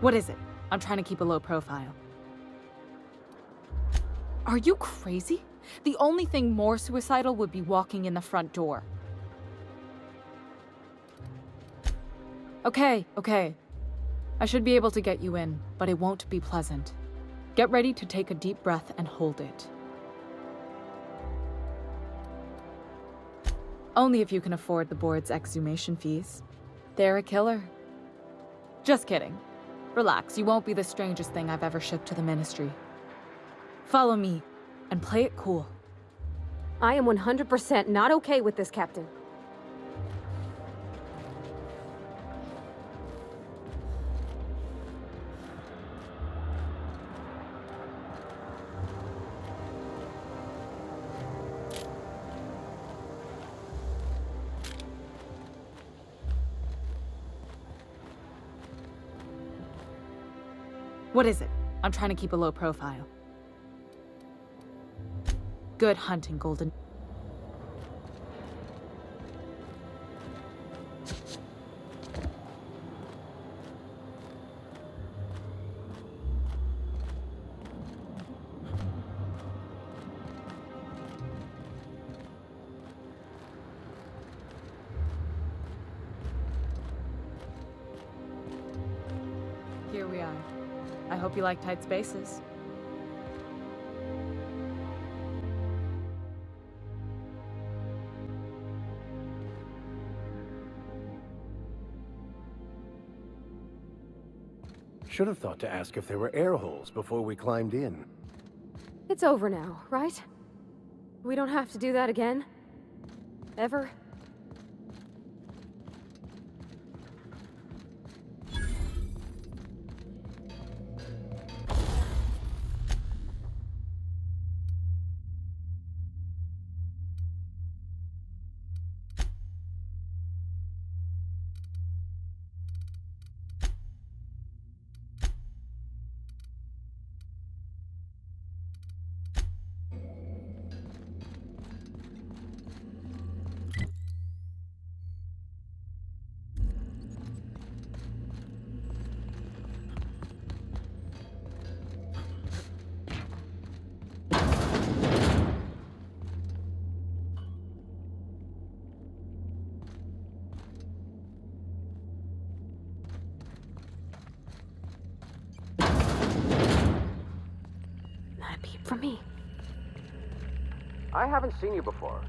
What is it? I'm trying to keep a low profile. Are you crazy? The only thing more suicidal would be walking in the front door. Okay. I should be able to get you in, but it won't be pleasant. Get ready to take a deep breath and hold it. Only if you can afford the board's exhumation fees. They're a killer. Just kidding. Relax, you won't be the strangest thing I've ever shipped to the Ministry. Follow me, and play it cool. I am 100% not okay with this, Captain. What is it? I'm trying to keep a low profile. Good hunting, Golden. Here we are. I hope you like tight spaces. Should have thought to ask if there were air holes before we climbed in. It's over now, right? We don't have to do that again? Ever? Not a peep from me. I haven't seen you before.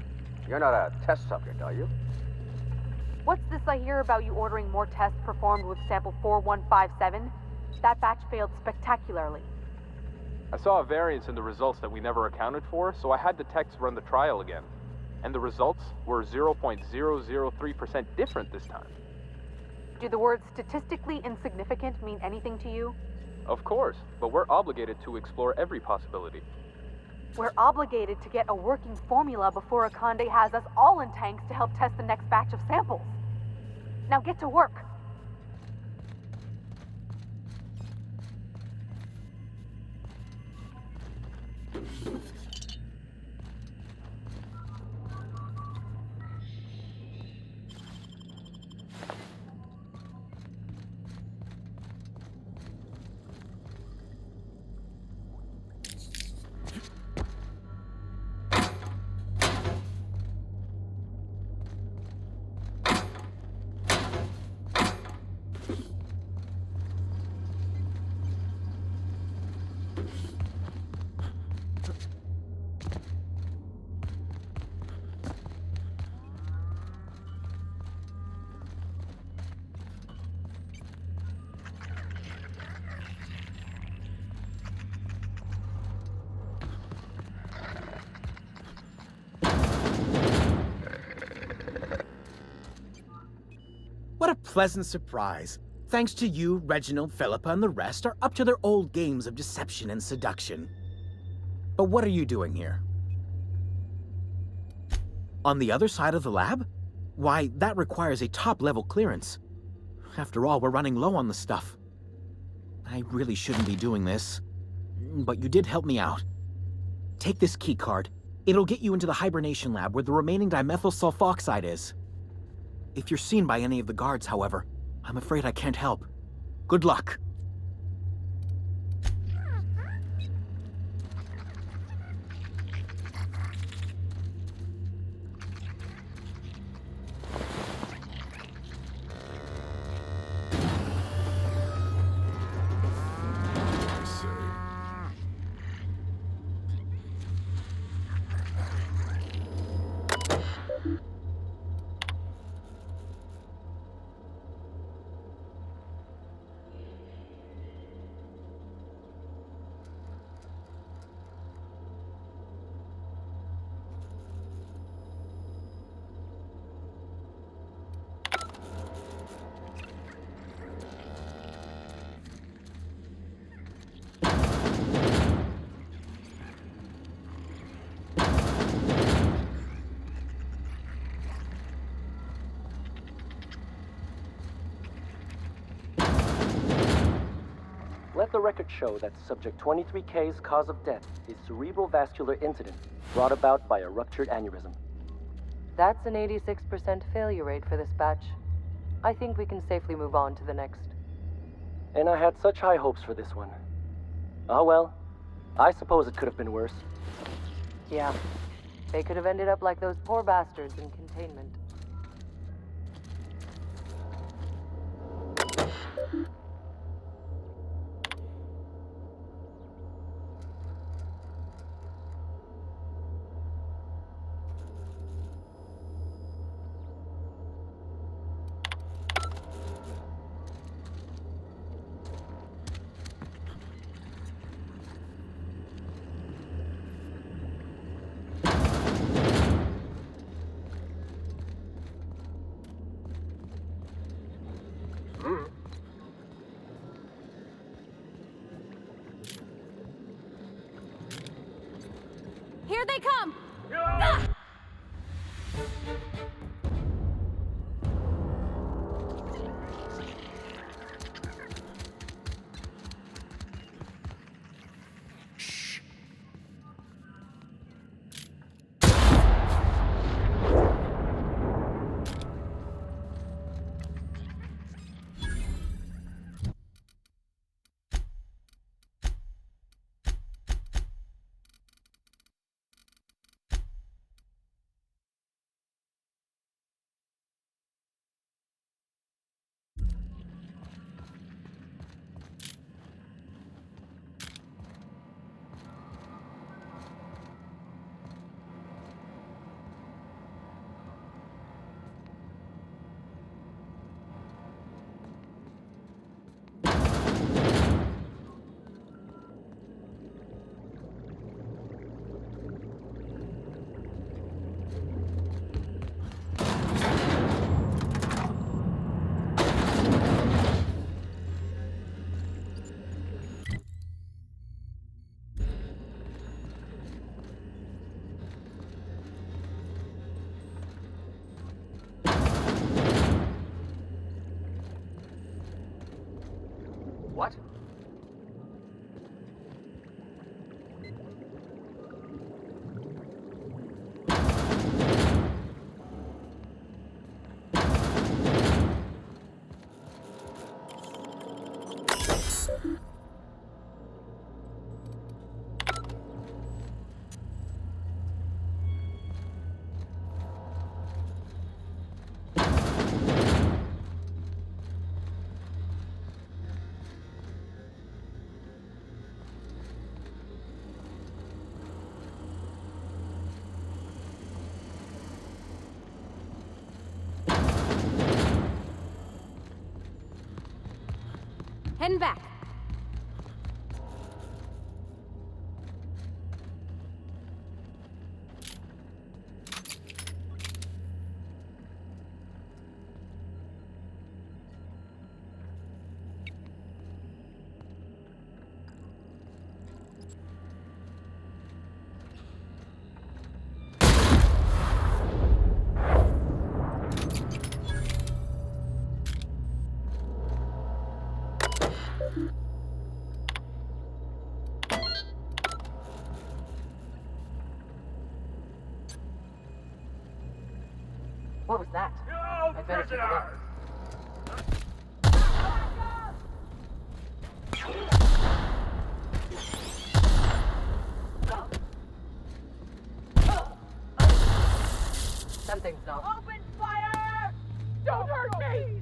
You're not a test subject, are you? What's this I hear about you ordering more tests performed with sample 4157? That batch failed spectacularly. I saw a variance in the results that we never accounted for, so I had the techs run the trial again. And the results were 0.003% different this time. Do the words statistically insignificant mean anything to you? Of course, but we're obligated to explore every possibility. We're obligated to get a working formula before Akande has us all in tanks to help test the next batch of samples. Now get to work. What a pleasant surprise. Thanks to you, Reginald, Philippa, and the rest are up to their old games of deception and seduction. But what are you doing here? On the other side of the lab? Why, that requires a top-level clearance. After all, we're running low on the stuff. I really shouldn't be doing this. But you did help me out. Take this keycard. It'll get you into the hibernation lab where the remaining dimethyl sulfoxide is. If you're seen by any of the guards, however, I'm afraid I can't help. Good luck. Let the record show that Subject 23K's cause of death is cerebral vascular incident brought about by a ruptured aneurysm. That's an 86% failure rate for this batch. I think we can safely move on to the next. And I had such high hopes for this one. Ah well, I suppose it could have been worse. Yeah, they could have ended up like those poor bastards in containment. Here they come! What? Heading back. What was that? I better take a look. Something's not. Open fire! Don't hurt me!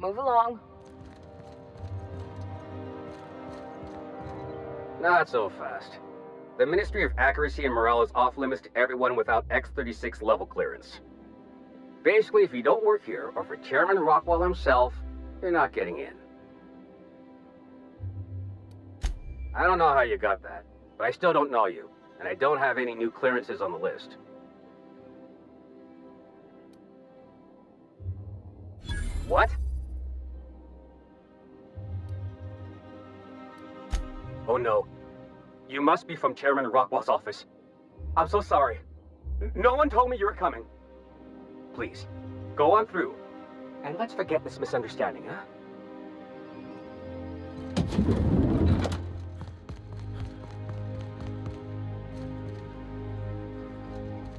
Move along. Not so fast. The Ministry of Accuracy and Morale is off limits to everyone without X-36 level clearance. Basically, if you don't work here, or for Chairman Rockwell himself, you're not getting in. I don't know how you got that, but I still don't know you, and I don't have any new clearances on the list. What? Oh no. You must be from Chairman Rockwell's office. I'm so sorry. No one told me you were coming. Please, go on through. And let's forget this misunderstanding, huh?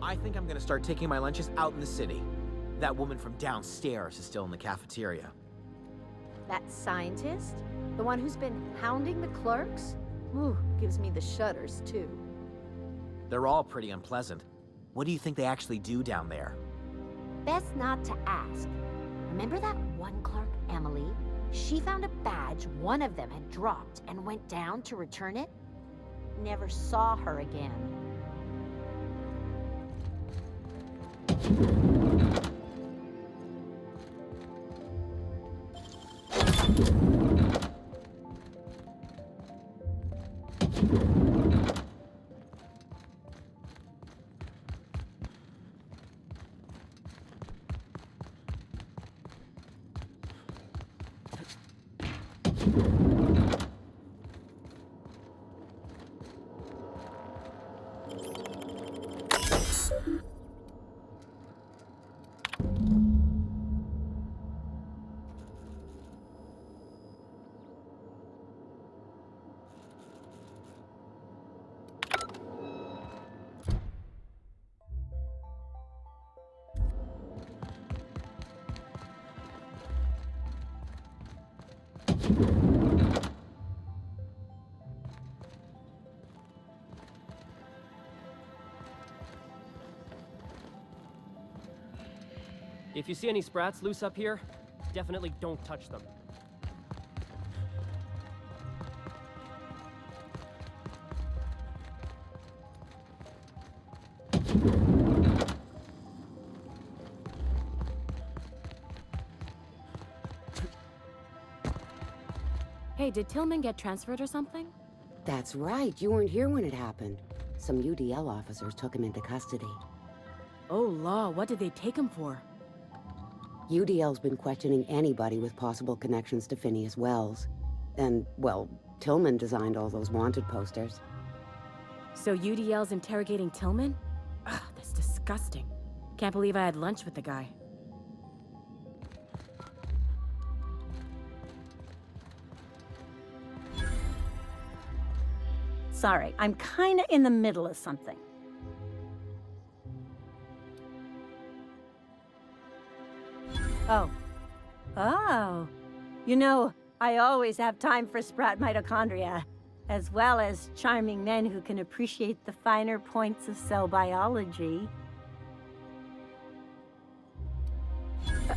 I think I'm gonna start taking my lunches out in the city. That woman from downstairs is still in the cafeteria. That scientist? The one who's been hounding the clerks? Ooh, gives me the shudders, too. They're all pretty unpleasant. What do you think they actually do down there? Best not to ask. Remember that one clerk, Emily? She found a badge one of them had dropped and went down to return it? Never saw her again. If you see any sprats loose up here, definitely don't touch them. Hey, did Tillman get transferred or something? That's right. You weren't here when it happened. Some UDL officers took him into custody. Oh, law, what did they take him for? UDL's been questioning anybody with possible connections to Phineas Wells. And, well, Tillman designed all those wanted posters. So UDL's interrogating Tillman? Ugh, that's disgusting. Can't believe I had lunch with the guy. Sorry, I'm kinda in the middle of something. Oh. Oh. You know, I always have time for sprat mitochondria, as well as charming men who can appreciate the finer points of cell biology.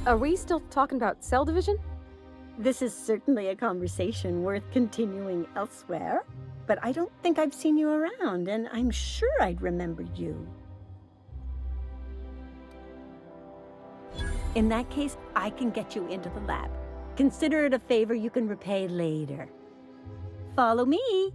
Are we still talking about cell division? This is certainly a conversation worth continuing elsewhere, but I don't think I've seen you around, and I'm sure I'd remember you. In that case, I can get you into the lab. Consider it a favor you can repay later. Follow me.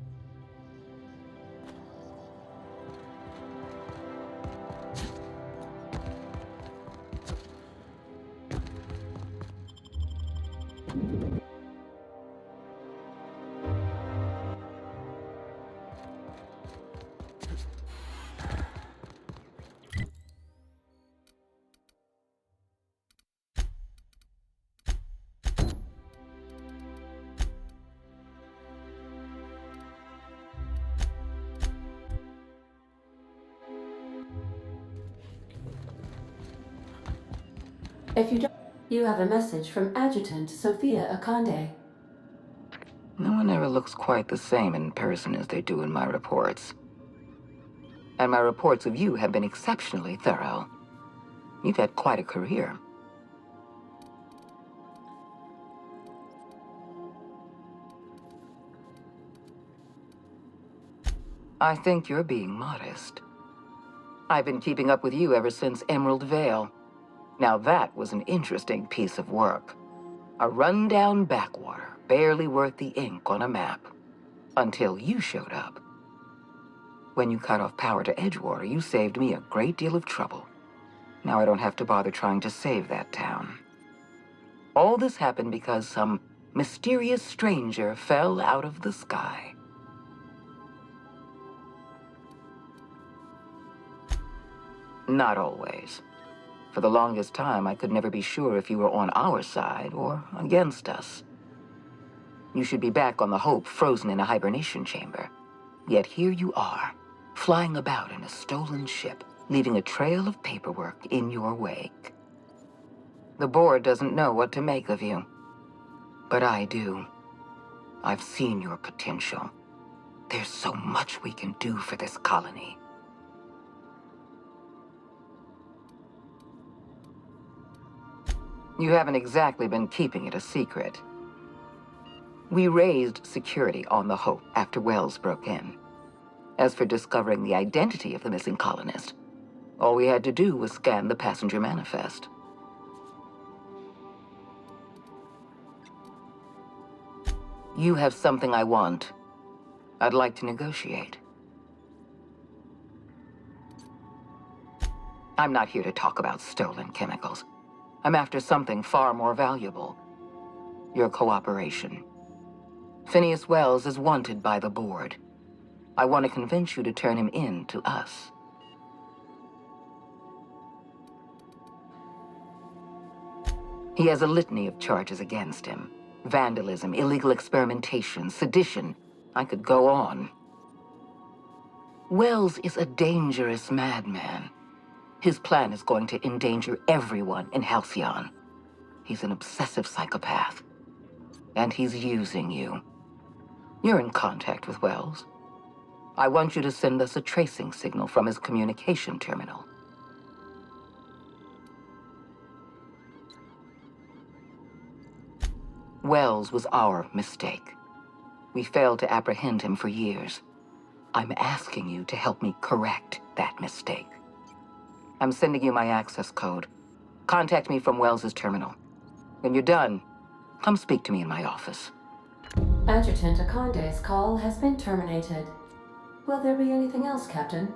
If you don't, you have a message from Adjutant Sophia Akande. No one ever looks quite the same in person as they do in my reports. And my reports of you have been exceptionally thorough. You've had quite a career. I think you're being modest. I've been keeping up with you ever since Emerald Vale. Now that was an interesting piece of work. A rundown backwater, barely worth the ink on a map. Until you showed up. When you cut off power to Edgewater, you saved me a great deal of trouble. Now I don't have to bother trying to save that town. All this happened because some mysterious stranger fell out of the sky. Not always. For the longest time, I could never be sure if you were on our side or against us. You should be back on the Hope, frozen in a hibernation chamber. Yet here you are, flying about in a stolen ship, leaving a trail of paperwork in your wake. The board doesn't know what to make of you. But I do. I've seen your potential. There's so much we can do for this colony. You haven't exactly been keeping it a secret. We raised security on the Hope after Wells broke in. As for discovering the identity of the missing colonist, all we had to do was scan the passenger manifest. You have something I want. I'd like to negotiate. I'm not here to talk about stolen chemicals. I'm after something far more valuable. Your cooperation. Phineas Wells is wanted by the board. I want to convince you to turn him in to us. He has a litany of charges against him. Vandalism, illegal experimentation, sedition. I could go on. Wells is a dangerous madman. His plan is going to endanger everyone in Halcyon. He's an obsessive psychopath. And he's using you. You're in contact with Wells. I want you to send us a tracing signal from his communication terminal. Wells was our mistake. We failed to apprehend him for years. I'm asking you to help me correct that mistake. I'm sending you my access code. Contact me from Wells's terminal. When you're done, come speak to me in my office. Adjutant Akonde's call has been terminated. Will there be anything else, Captain?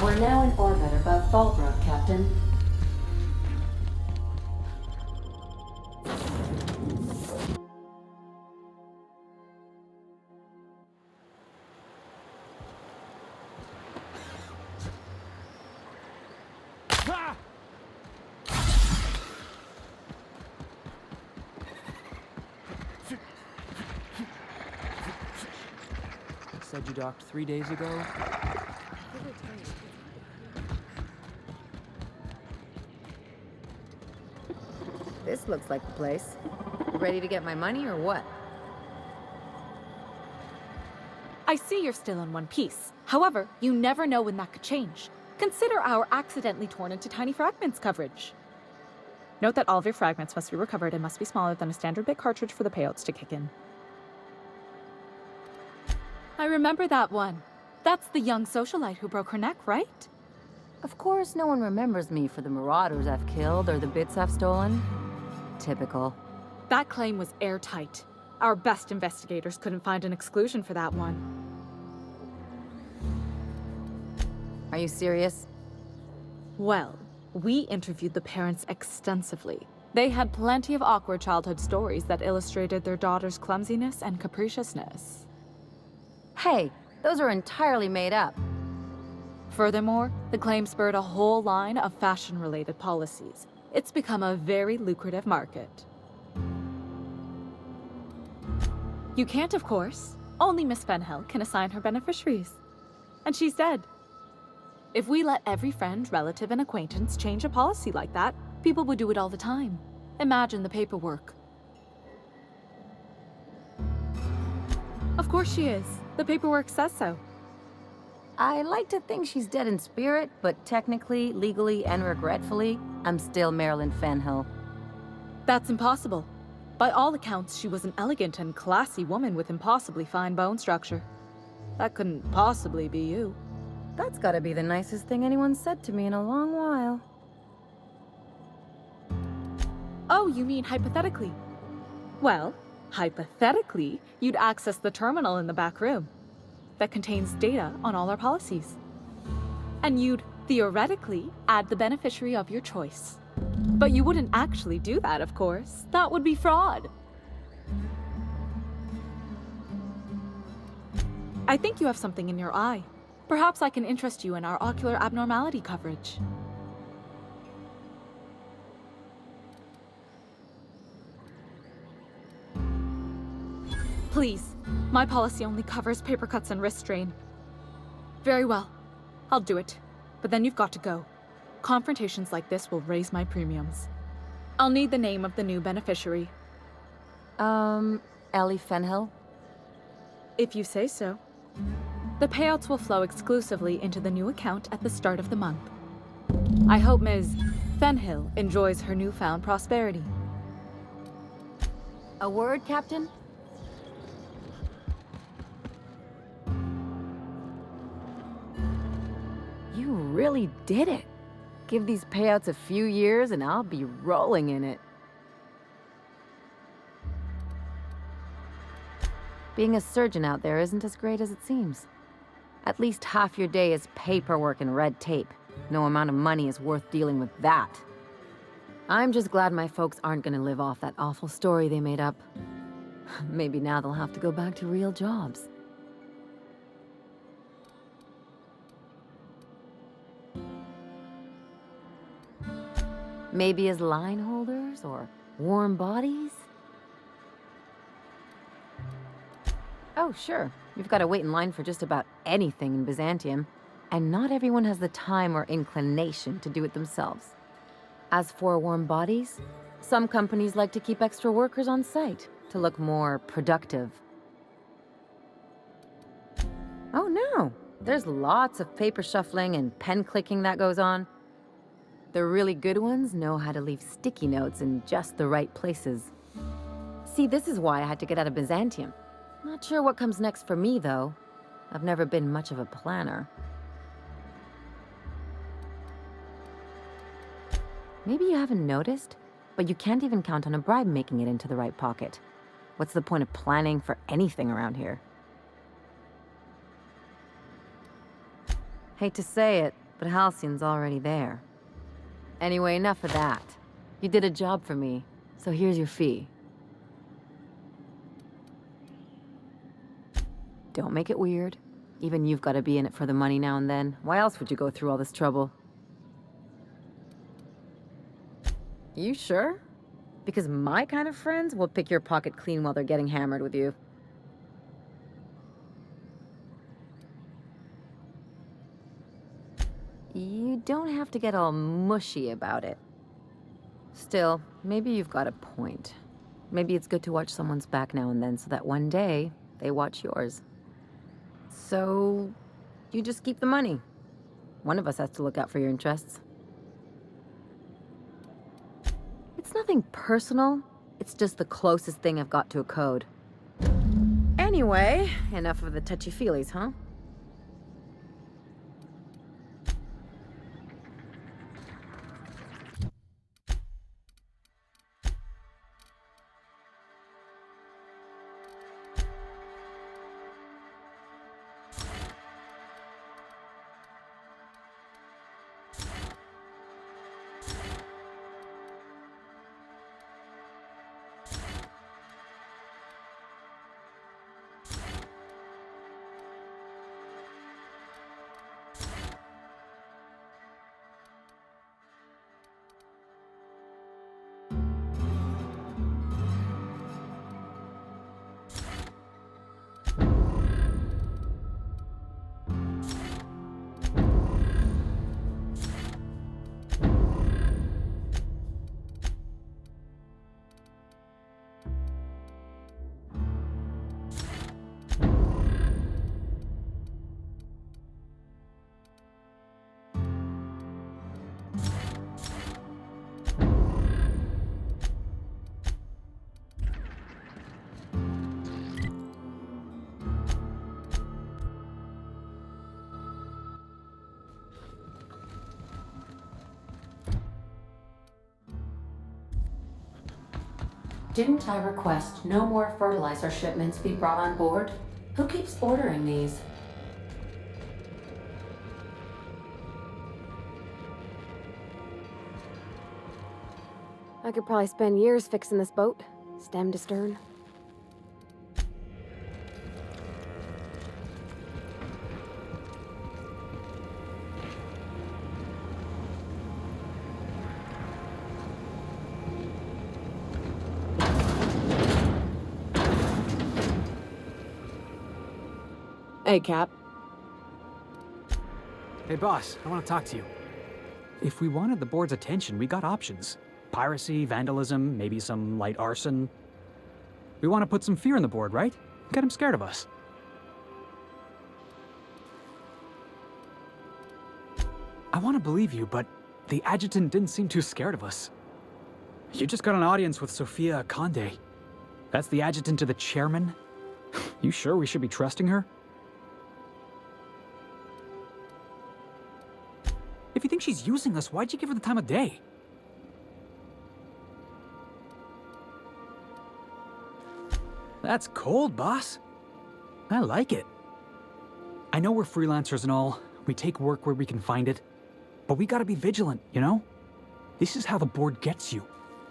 We're now in orbit above Fallbrook, Captain. said you docked 3 days ago? This looks like the place. You ready to get my money or what? I see you're still in one piece. However, you never know when that could change. Consider our accidentally torn into tiny fragments coverage. Note that all of your fragments must be recovered and must be smaller than a standard bit cartridge for the payouts to kick in. I remember that one. That's the young socialite who broke her neck, right? Of course, no one remembers me for the marauders I've killed or the bits I've stolen. Typical. That claim was airtight. Our best investigators couldn't find an exclusion for that one. Are you serious? Well, we interviewed the parents extensively. They had plenty of awkward childhood stories that illustrated their daughter's clumsiness and capriciousness. Hey, those are entirely made up. Furthermore, the claim spurred a whole line of fashion-related policies. It's become a very lucrative market. You can't, of course. Only Miss Fenhill can assign her beneficiaries. And she's dead. If we let every friend, relative, and acquaintance change a policy like that, people would do it all the time. Imagine the paperwork. Of course she is. The paperwork says so. I like to think she's dead in spirit, but technically, legally, and regretfully, I'm still Marilyn Fenhill. That's impossible. By all accounts, she was an elegant and classy woman with impossibly fine bone structure. That couldn't possibly be you. That's gotta be the nicest thing anyone's said to me in a long while. Oh, you mean hypothetically? Well, hypothetically, you'd access the terminal in the back room that contains data on all our policies. And you'd, theoretically, add the beneficiary of your choice. But you wouldn't actually do that, of course. That would be fraud. I think you have something in your eye. Perhaps I can interest you in our ocular abnormality coverage. Please, my policy only covers paper cuts and wrist strain. Very well, I'll do it. But then you've got to go. Confrontations like this will raise my premiums. I'll need the name of the new beneficiary. Ellie Fenhill? If you say so. The payouts will flow exclusively into the new account at the start of the month. I hope Ms. Fenhill enjoys her newfound prosperity. A word, Captain? You really did it. Give these payouts a few years and I'll be rolling in it. Being a surgeon out there isn't as great as it seems. At least half your day is paperwork and red tape. No amount of money is worth dealing with that. I'm just glad my folks aren't gonna live off that awful story they made up. Maybe now they'll have to go back to real jobs. Maybe as line holders or warm bodies? Oh, sure. You've got to wait in line for just about anything in Byzantium, and not everyone has the time or inclination to do it themselves. As for warm bodies, some companies like to keep extra workers on site to look more productive. Oh no, there's lots of paper shuffling and pen clicking that goes on. The really good ones know how to leave sticky notes in just the right places. See, this is why I had to get out of Byzantium. Not sure what comes next for me, though. I've never been much of a planner. Maybe you haven't noticed, but you can't even count on a bribe making it into the right pocket. What's the point of planning for anything around here? Hate to say it, but Halcyon's already there. Anyway, enough of that. You did a job for me, so here's your fee. Don't make it weird. Even you've got to be in it for the money now and then. Why else would you go through all this trouble? You sure? Because my kind of friends will pick your pocket clean while they're getting hammered with you. You don't have to get all mushy about it. Still, maybe you've got a point. Maybe it's good to watch someone's back now and then so that one day they watch yours. So, you just keep the money. One of us has to look out for your interests. It's nothing personal. It's just the closest thing I've got to a code. Anyway, enough of the touchy-feelies, huh? Didn't I request no more fertilizer shipments be brought on board? Who keeps ordering these? I could probably spend years fixing this boat, stem to stern. Hey, Cap. Hey, boss, I want to talk to you. If we wanted the board's attention, we got options. Piracy, vandalism, maybe some light arson. We want to put some fear in the board, right? Get them scared of us. I want to believe you, but the adjutant didn't seem too scared of us. You just got an audience with Sophia Conde. That's the adjutant to the chairman? You sure we should be trusting her? If you think she's using us, why'd you give her the time of day? That's cold, boss. I like it. I know we're freelancers and all. We take work where we can find it. But we gotta be vigilant, you know? This is how the board gets you.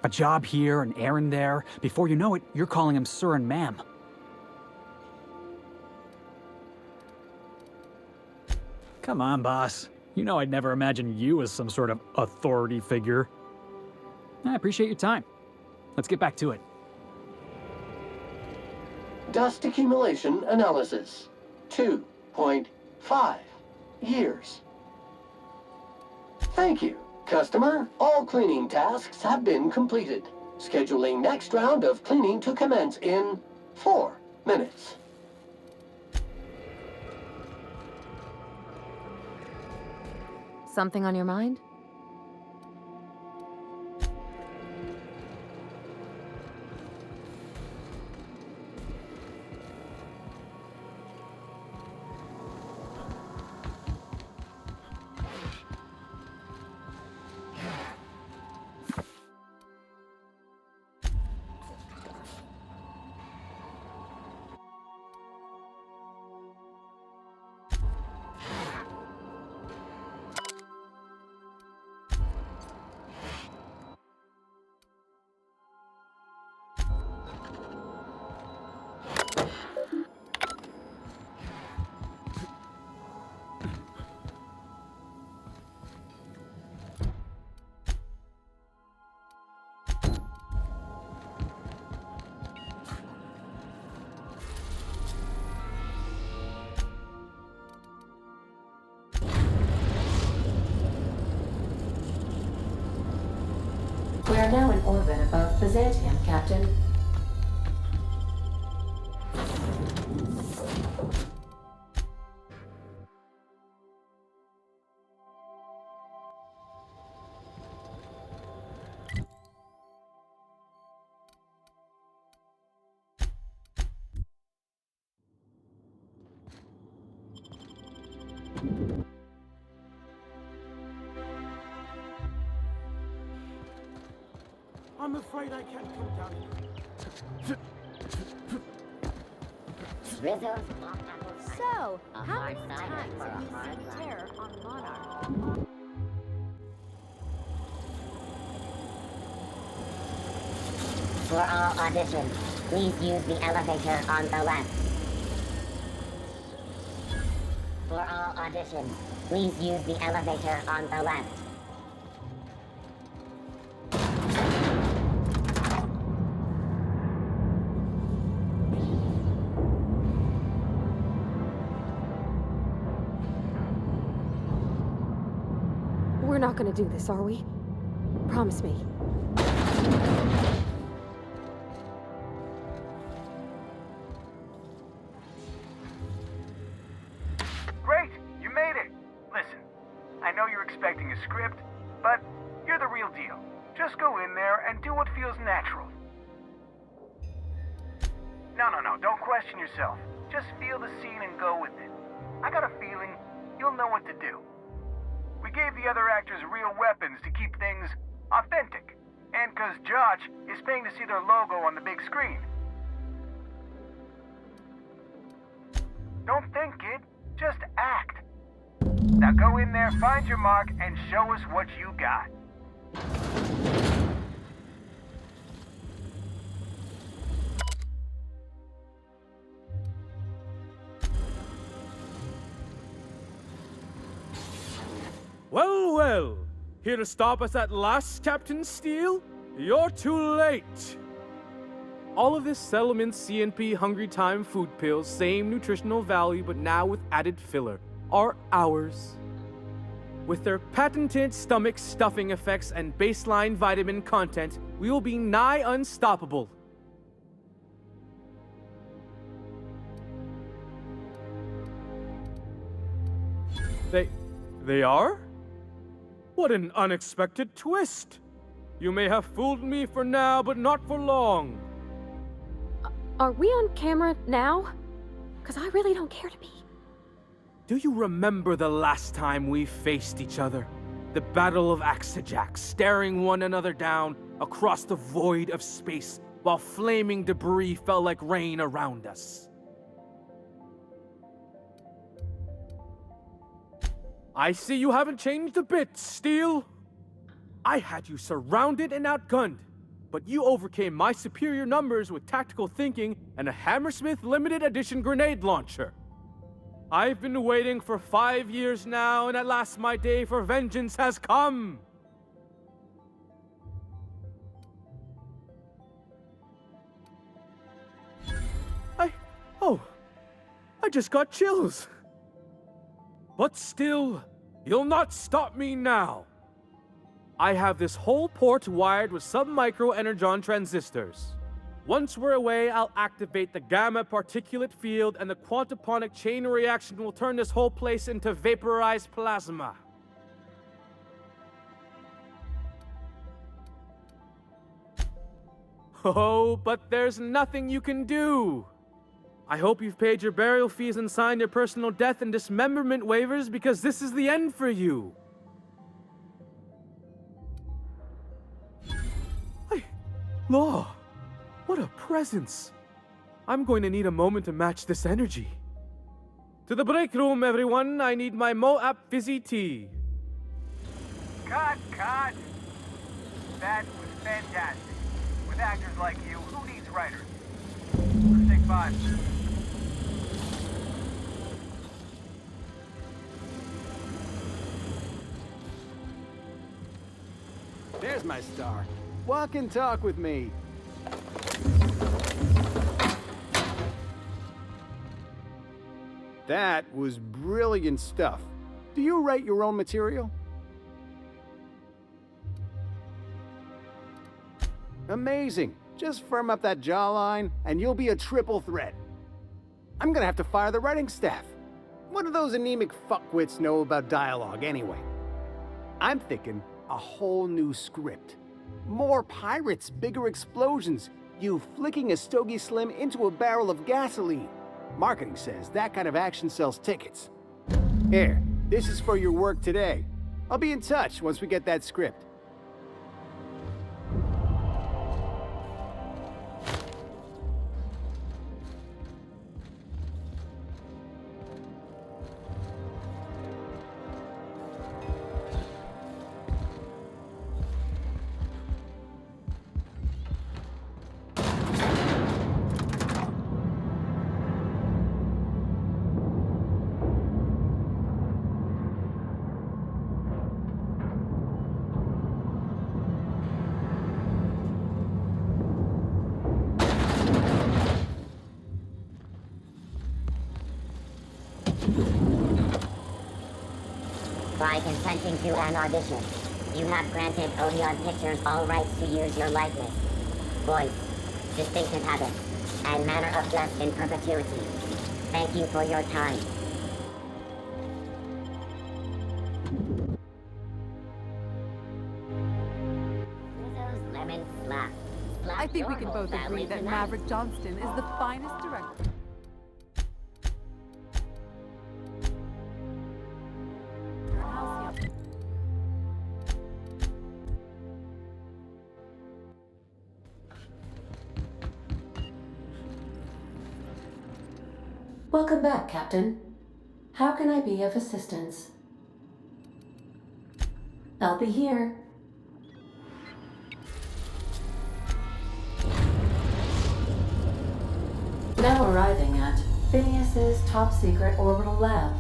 A job here, an errand there. Before you know it, you're calling him sir and ma'am. Come on, boss. You know I'd never imagine you as some sort of authority figure. I appreciate your time. Let's get back to it. Dust accumulation analysis. 2.5 years. Thank you, customer. All cleaning tasks have been completed. Scheduling next round of cleaning to commence in 4 minutes. Something on your mind? now in orbit above Byzantium, Captain. I'm afraid I can't come down here. So, how many times have you seen terror on Monarch? For all auditions, please use the elevator on the left. For all auditions, please use the elevator on the left. We're not gonna do this, are we? Promise me. Great! You made it! Listen, I know you're expecting a script, but you're the real deal. Just go in there and do what feels natural. No, don't question yourself. Just feel the scene and go with it. I got a feeling you'll know what to do. We gave the other actors real weapons to keep things authentic. And 'cause Josh is paying to see their logo on the big screen. Don't think, kid. Just act. Now go in there, find your mark, and show us what you got. Well, well. Here to stop us at last, Captain Steele? You're too late. All of this settlement CNP Hungry Time food pills, same nutritional value but now with added filler, are ours. With their patented stomach stuffing effects and baseline vitamin content, we will be nigh unstoppable. They are? What an unexpected twist! You may have fooled me for now, but not for long. Are we on camera now? 'Cause I really don't care to be. Do you remember the last time we faced each other? The Battle of Axejack, staring one another down across the void of space while flaming debris fell like rain around us. I see you haven't changed a bit, Steele. I had you surrounded and outgunned, but you overcame my superior numbers with tactical thinking and a Hammersmith limited edition grenade launcher. I've been waiting for 5 years now, and at last my day for vengeance has come. I just got chills. But still, you'll not stop me now. I have this whole port wired with sub-micro energon transistors. Once we're away, I'll activate the gamma particulate field and the quantaponic chain reaction will turn this whole place into vaporized plasma. Oh, but there's nothing you can do. I hope you've paid your burial fees and signed your personal death and dismemberment waivers because this is the end for you. Law, what a presence. I'm going to need a moment to match this energy. To the break room, everyone. I need my Moab fizzy tea. Cut! That was fantastic. With actors like you, who needs writers? Let's take 5. There's my star. Walk and talk with me. That was brilliant stuff. Do you write your own material? Amazing. Just firm up that jawline, and you'll be a triple threat. I'm gonna have to fire the writing staff. What do those anemic fuckwits know about dialogue anyway? I'm thinking a whole new script. More pirates, bigger explosions, you flicking a Stogie Slim into a barrel of gasoline. Marketing says that kind of action sells tickets. Here, this is for your work today. I'll be in touch once we get that script. By consenting to an audition, you have granted Odeon Pictures all rights to use your likeness, voice, distinctive habits, and manner of dress in perpetuity. Thank you for your time. Rizzo's Lemon Slap. I think we can both agree that Maverick Johnston is the finest director. Welcome back, Captain. How can I be of assistance? I'll be here. Now arriving at Phineas's top secret orbital lab.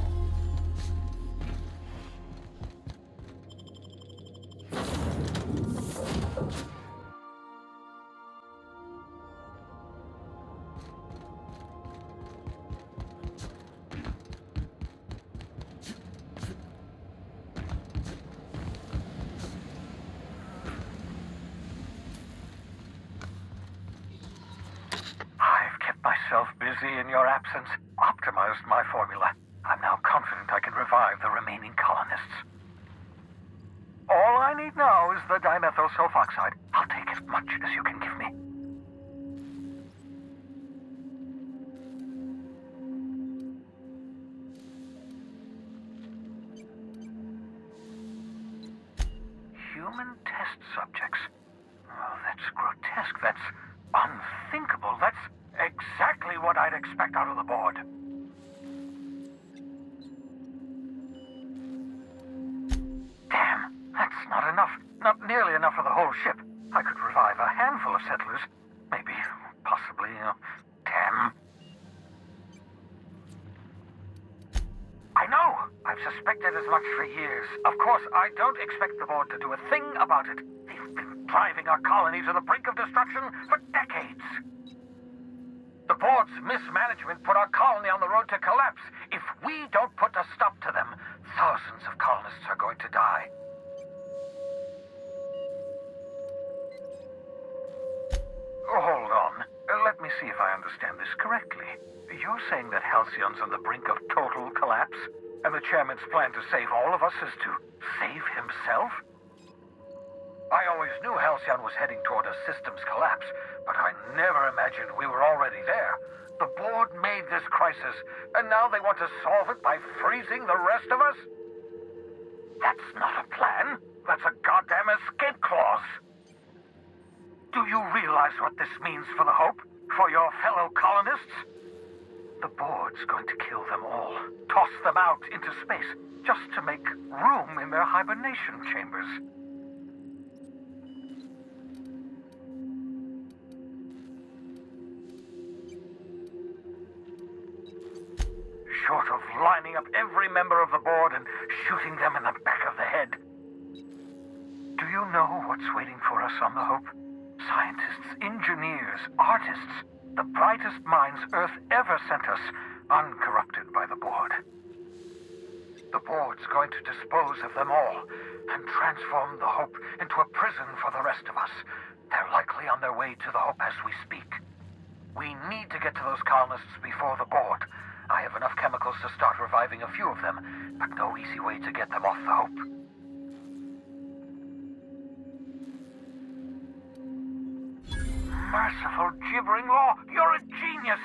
Busy in your absence, optimized my formula. I'm now confident I can revive the remaining colonists. All I need now is the dimethyl sulfoxide. I'll take as much as you can give me. Human test subjects. Oh, that's grotesque. That's unthinkable. That's exactly what I'd expect out of the board. Damn, that's not enough. Not nearly enough for the whole ship. I could revive a handful of settlers. Maybe, possibly, damn. I know! I've suspected as much for years. Of course, I don't expect the board to do a thing about it. They've been driving our colony to the brink of destruction for decades. The board's mismanagement put our colony on the road to collapse. If we don't put a stop to them, thousands of colonists are going to die. Hold on. Let me see if I understand this correctly. You're saying that Halcyon's on the brink of total collapse, and the chairman's plan to save all of us is to save himself? I always knew Halcyon was heading toward a systems collapse, but I never imagined we were already there. The board made this crisis, and now they want to solve it by freezing the rest of us? That's not a plan. That's a goddamn escape clause. Do you realize what this means for the Hope? For your fellow colonists? The board's going to kill them all, toss them out into space, just to make room in their hibernation chambers. Short of lining up every member of the board and shooting them in the back of the head. Do you know what's waiting for us on the Hope? Scientists, engineers, artists, the brightest minds Earth ever sent us, uncorrupted by the board. The board's going to dispose of them all and transform the Hope into a prison for the rest of us. They're likely likely on their way to the Hope as we speak. We need to get to those colonists before the board. I have enough chemicals to start reviving a few of them, but no easy way to get them off the Hope. Merciful gibbering law, you're a genius!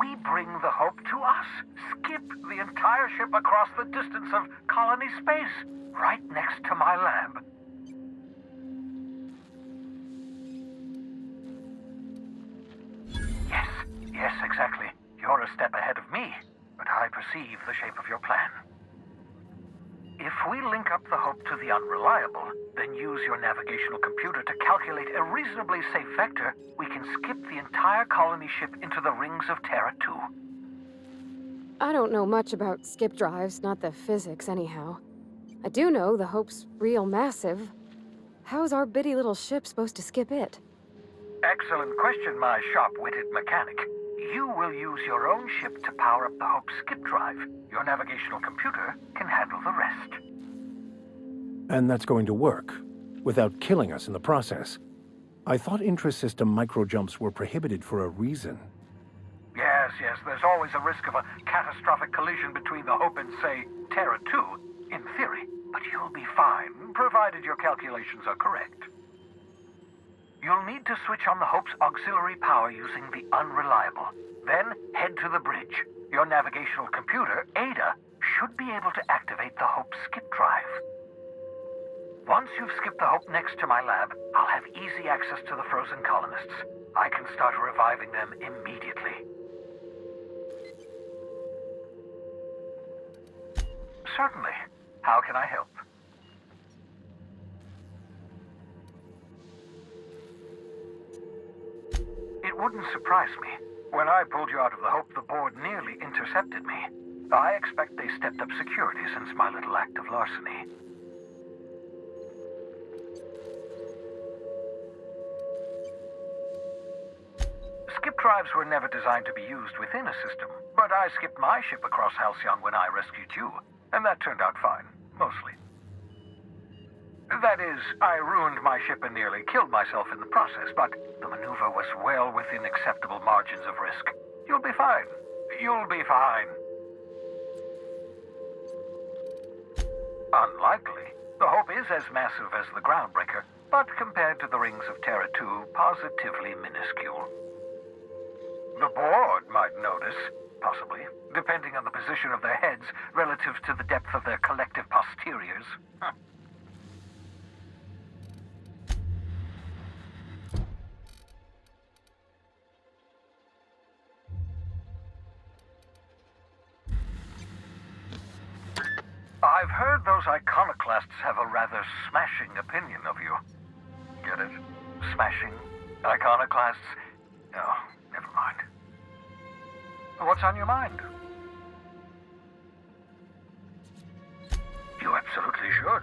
We bring the Hope to us. Skip the entire ship across the distance of colony space, right next to my lab. Yes, exactly. You're a step ahead of me, but I perceive the shape of your plan. If we link up the Hope to the Unreliable, then use your navigational computer to calculate a reasonably safe vector, we can skip the entire colony ship into the rings of Terra 2. I don't know much about skip drives, not the physics anyhow. I do know the Hope's real massive. How's our bitty little ship supposed to skip it? Excellent question, my sharp-witted mechanic. You will use your own ship to power up the Hope's skip drive. Your navigational computer can handle the rest. And that's going to work, without killing us in the process. I thought intra-system microjumps were prohibited for a reason. Yes, there's always a risk of a catastrophic collision between the Hope and, say, Terra 2, in theory. But you'll be fine, provided your calculations are correct. You'll need to switch on the Hope's auxiliary power using the Unreliable. Then head to the bridge. Your navigational computer, Ada, should be able to activate the Hope's skip drive. Once you've skipped the Hope next to my lab, I'll have easy access to the frozen colonists. I can start reviving them immediately. Certainly. How can I help? It wouldn't surprise me. When I pulled you out of the Hope, the board nearly intercepted me. I expect they stepped up security since my little act of larceny. Skip drives were never designed to be used within a system, but I skipped my ship across Halcyon when I rescued you, and that turned out fine, mostly. That is, I ruined my ship and nearly killed myself in the process, but the maneuver was well within acceptable margins of risk. You'll be fine. You'll be fine. Unlikely. The Hope is as massive as the Groundbreaker, but compared to the rings of Terra 2, positively minuscule. The board might notice, possibly, depending on the position of their heads relative to the depth of their collective posteriors. I've heard those iconoclasts have a rather smashing opinion of you. Get it? Smashing? Iconoclasts? Oh, never mind. What's on your mind? You absolutely should.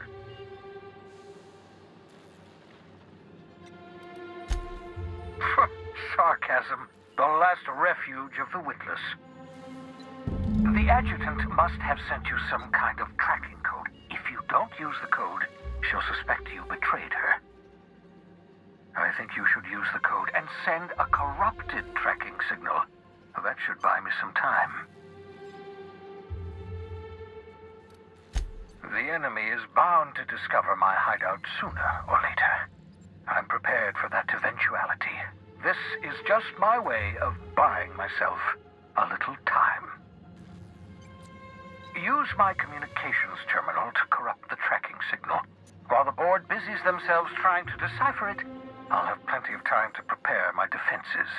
Sarcasm. The last refuge of the witless. The adjutant must have sent you some kind of tracking code. If you don't use the code, she'll suspect you betrayed her. I think you should use the code and send a corrupted tracking signal. That should buy me some time. The enemy is bound to discover my hideout sooner or later. I'm prepared for that eventuality. This is just my way of buying myself a little time. Use my communications terminal to corrupt the tracking signal. While the board busies themselves trying to decipher it, I'll have plenty of time to prepare my defenses.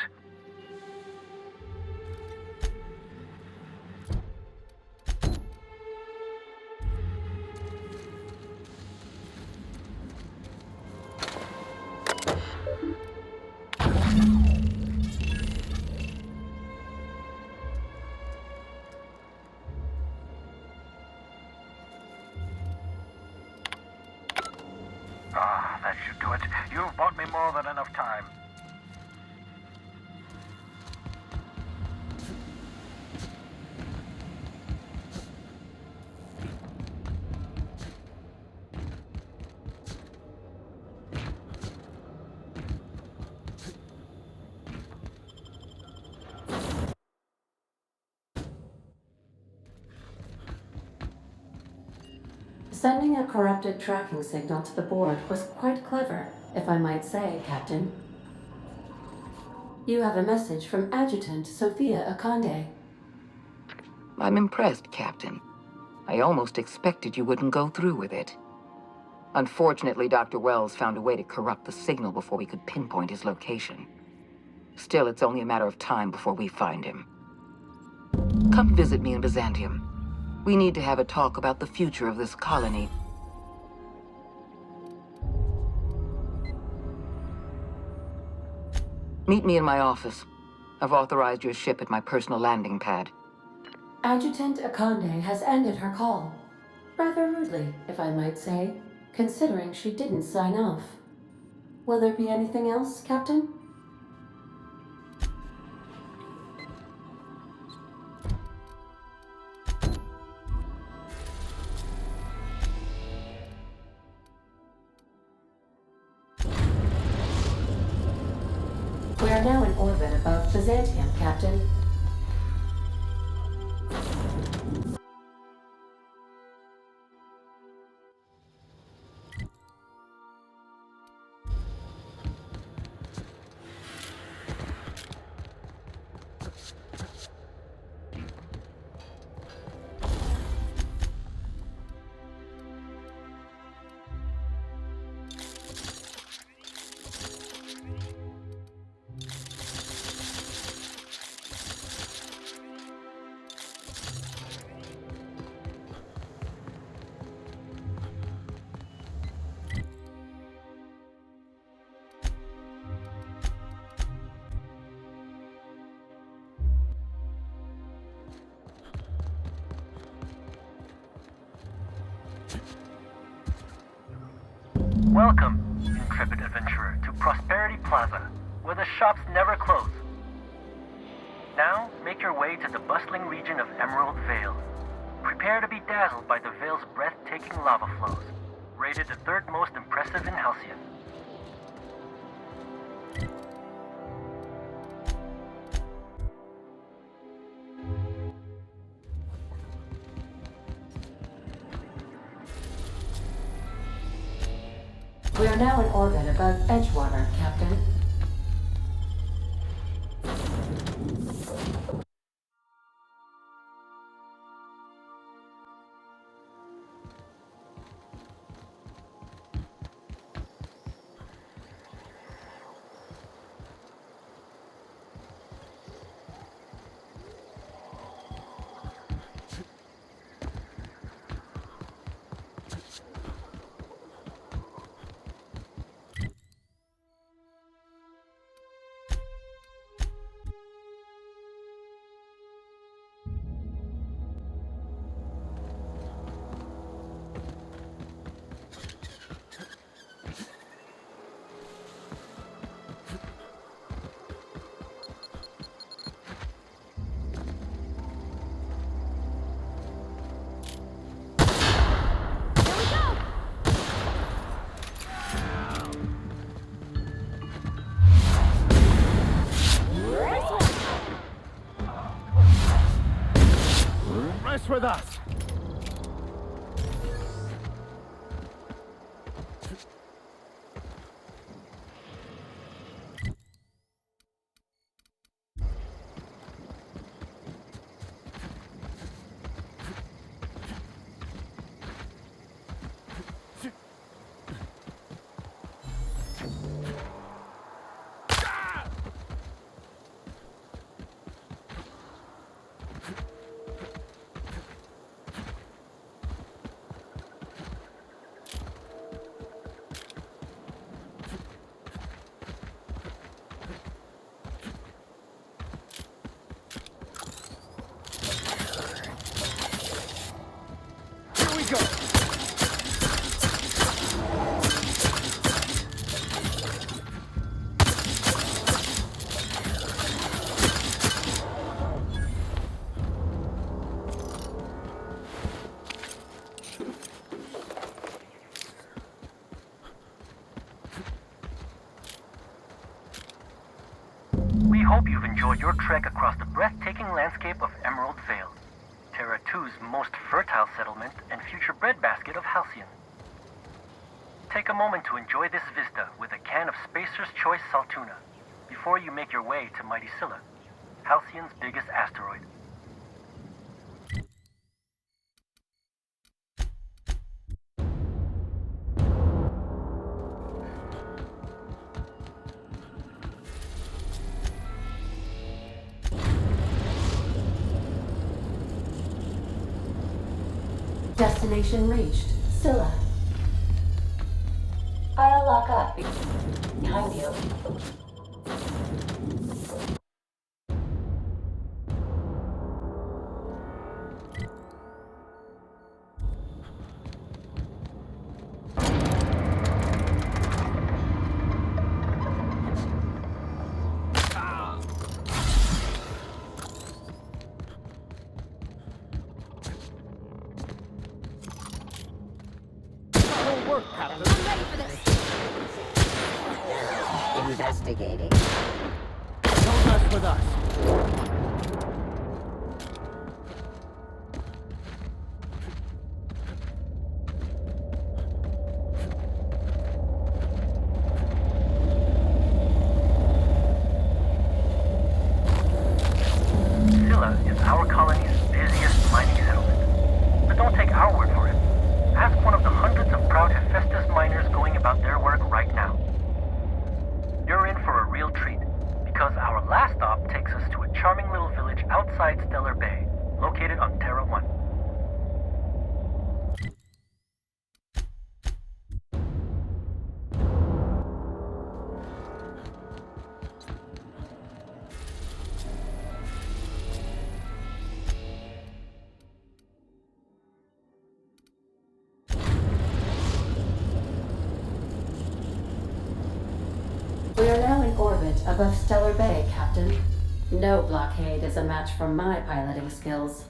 That should do it. You've bought me more than enough time. Sending a corrupted tracking signal to the board was quite clever, if I might say, Captain. You have a message from Adjutant Sophia Akande. I'm impressed, Captain. I almost expected you wouldn't go through with it. Unfortunately, Dr. Wells found a way to corrupt the signal before we could pinpoint his location. Still, it's only a matter of time before we find him. Come visit me in Byzantium. We need to have a talk about the future of this colony. Meet me in my office. I've authorized your ship at my personal landing pad. Adjutant Akande has ended her call. Rather rudely, if I might say, considering she didn't sign off. Will there be anything else, Captain? We are now in orbit above Byzantium, Captain. Welcome, intrepid adventurer, to Prosperity Plaza, where the shops never close. Now, make your way to the bustling region of Emerald Vale. Prepare to be dazzled by the Vale's breathtaking lava flows, rated the third most impressive in Halcyon. We are now in orbit above Edgewater, Captain. Rest with us! We hope you've enjoyed your trek across the breathtaking landscape of Emerald Vale. Terra 2's most fertile settlement and future breadbasket of Halcyon. Take a moment to enjoy this vista with a can of Spacer's Choice Saltuna before you make your way to Mighty Scylla, Halcyon's biggest asteroid. Destination reached. Scylla. I'll lock up behind you. Investigating. Don't mess with us. Scylla is our colony's busiest mining settlement. But don't take our word for it. Ask one of the hundreds of proud Hephaestus miners going about their work right now. You're in for a real treat, because our last stop takes us to a charming little village outside Stellar Bay, located on Terra 1. We are now in orbit above Stellar Bay, Captain. No blockade is a match for my piloting skills.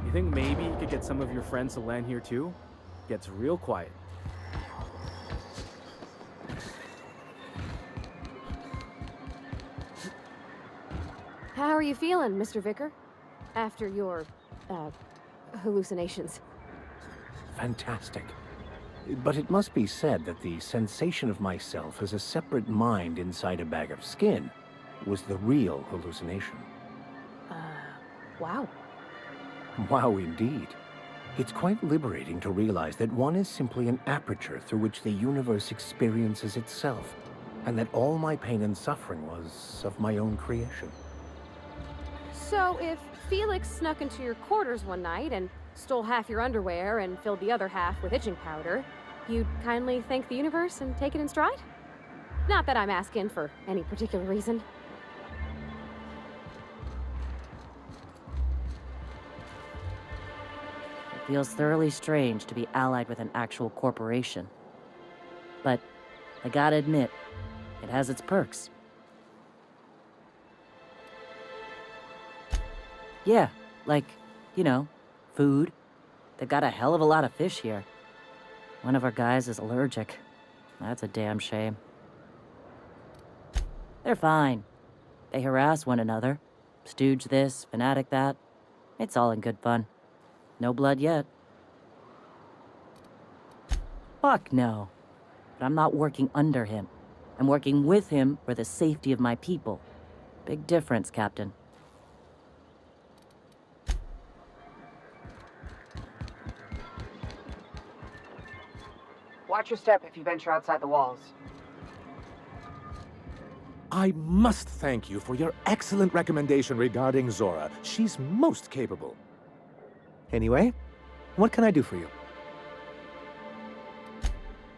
You think maybe you could get some of your friends to land here too? Gets real quiet. How are you feeling, Mr. Vicar? After your, hallucinations? Fantastic. But it must be said that the sensation of myself as a separate mind inside a bag of skin was the real hallucination. Wow. Wow, indeed. It's quite liberating to realize that one is simply an aperture through which the universe experiences itself, and that all my pain and suffering was of my own creation. So if Felix snuck into your quarters one night and stole half your underwear and filled the other half with itching powder, you'd kindly thank the universe and take it in stride? Not that I'm asking for any particular reason. It feels thoroughly strange to be allied with an actual corporation. But I gotta admit, it has its perks. Yeah, like, you know, food. They've got a hell of a lot of fish here. One of our guys is allergic. That's a damn shame. They're fine. They harass one another. Stooge this, fanatic that. It's all in good fun. No blood yet. Fuck no. But I'm not working under him. I'm working with him for the safety of my people. Big difference, Captain. Watch your step if you venture outside the walls. I must thank you for your excellent recommendation regarding Zora. She's most capable. Anyway, what can I do for you?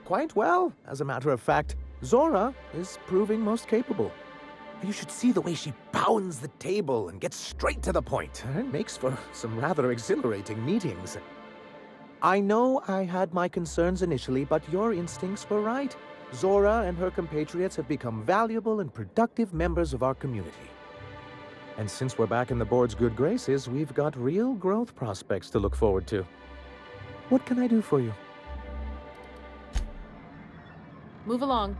Quite well. As a matter of fact, Zora is proving most capable. You should see the way she pounds the table and gets straight to the point. It makes for some rather exhilarating meetings. I know I had my concerns initially, but your instincts were right. Zora and her compatriots have become valuable and productive members of our community. And since we're back in the board's good graces, we've got real growth prospects to look forward to. What can I do for you? Move along.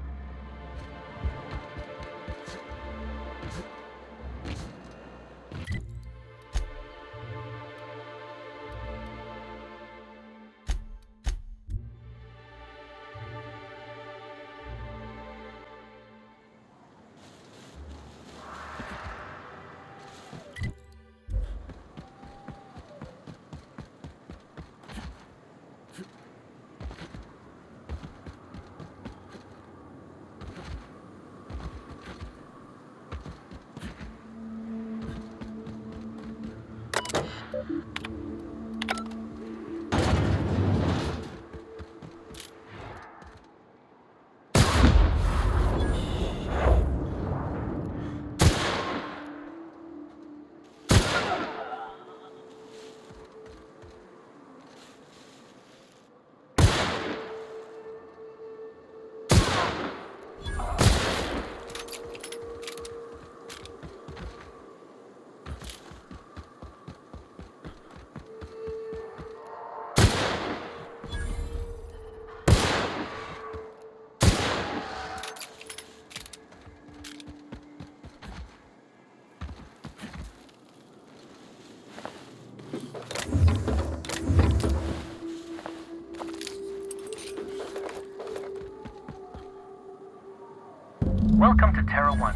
Welcome to Terra 1,